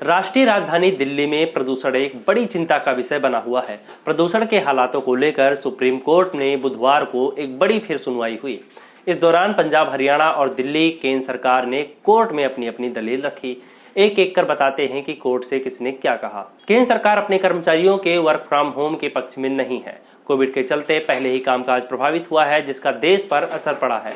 राष्ट्रीय राजधानी दिल्ली में प्रदूषण एक बड़ी चिंता का विषय बना हुआ है। प्रदूषण के हालातों को लेकर सुप्रीम कोर्ट ने बुधवार को एक बड़ी फिर सुनवाई हुई। इस दौरान पंजाब, हरियाणा और दिल्ली केंद्र सरकार ने कोर्ट में अपनी अपनी दलील रखी। एक एक कर बताते हैं कि कोर्ट से किसने क्या कहा। केंद्र सरकार अपने कर्मचारियों के वर्क फ्रॉम होम के पक्ष में नहीं है। कोविड के चलते पहले ही कामकाज प्रभावित हुआ है, जिसका देश पर असर पड़ा है।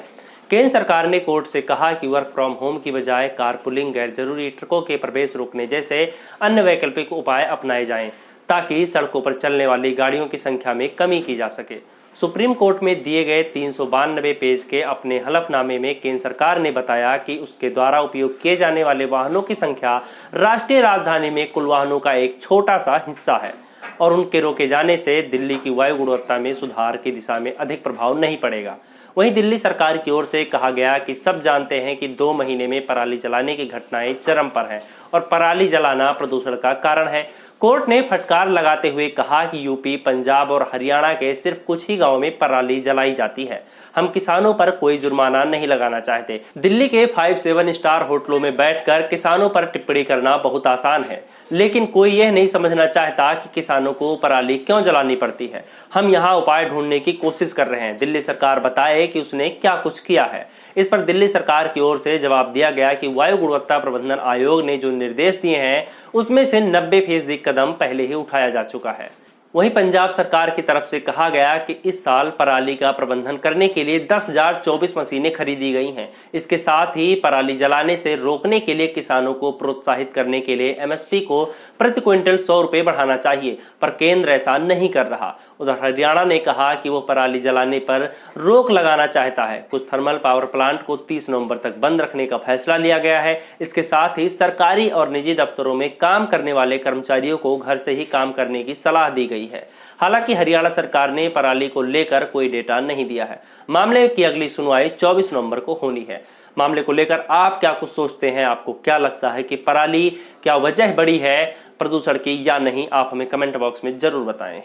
केंद्र सरकार ने कोर्ट से कहा कि वर्क फ्रॉम होम की बजाय कारपूलिंग, गैर जरूरी ट्रकों के प्रवेश रोकने जैसे अन्य वैकल्पिक उपाय अपनाए जाएं, ताकि सड़कों पर चलने वाली गाड़ियों की संख्या में कमी की जा सके। सुप्रीम कोर्ट में दिए गए 392 पेज के अपने हलफनामे में केंद्र सरकार ने बताया कि उसके द्वारा उपयोग किए जाने वाले वाहनों की संख्या राष्ट्रीय राजधानी में कुल वाहनों का एक छोटा सा हिस्सा है और उनके रोके जाने से दिल्ली की वायु गुणवत्ता में सुधार की दिशा में अधिक प्रभाव नहीं पड़ेगा। वहीं दिल्ली सरकार की ओर से कहा गया कि सब जानते हैं कि 2 महीने में पराली जलाने की घटनाएं चरम पर हैं और पराली जलाना प्रदूषण का कारण है। कोर्ट ने फटकार लगाते हुए कहा कि यूपी, पंजाब और हरियाणा के सिर्फ कुछ ही गांवों में पराली जलाई जाती है। हम किसानों पर कोई जुर्माना नहीं लगाना चाहते। दिल्ली के 5-7 स्टार होटलों में बैठकर किसानों पर टिप्पणी करना बहुत आसान है, लेकिन कोई यह नहीं समझना चाहता कि किसानों को पराली क्यों जलानी पड़ती है। हम यहाँ उपाय ढूंढने की कोशिश कर रहे हैं। दिल्ली सरकार बताए कि उसने क्या कुछ किया है। इस पर दिल्ली सरकार की ओर से जवाब दिया गया कि वायु गुणवत्ता प्रबंधन आयोग ने जो निर्देश दिए हैं उसमें से 90% कदम पहले ही उठाया जा चुका है। वहीं पंजाब सरकार की तरफ से कहा गया कि इस साल पराली का प्रबंधन करने के लिए 10,024 मशीनें खरीदी गई हैं। इसके साथ ही पराली जलाने से रोकने के लिए किसानों को प्रोत्साहित करने के लिए एमएसपी को प्रति क्विंटल 100 रुपए बढ़ाना चाहिए, पर केंद्र ऐसा नहीं कर रहा। उधर हरियाणा ने कहा कि वो पराली जलाने पर रोक लगाना चाहता है। कुछ थर्मल पावर प्लांट को 30 नवंबर तक बंद रखने का फैसला लिया गया है। इसके साथ ही सरकारी और निजी दफ्तरों में काम करने वाले कर्मचारियों को घर से ही काम करने की सलाह दी गई है। हालांकि हरियाणा सरकार ने पराली को लेकर कोई डेटा नहीं दिया है। मामले की अगली सुनवाई 24 नवंबर को होनी है। मामले को लेकर आप क्या कुछ सोचते हैं? आपको क्या लगता है कि पराली क्या वजह बड़ी है प्रदूषण की या नहीं? आप हमें कमेंट बॉक्स में जरूर बताएं।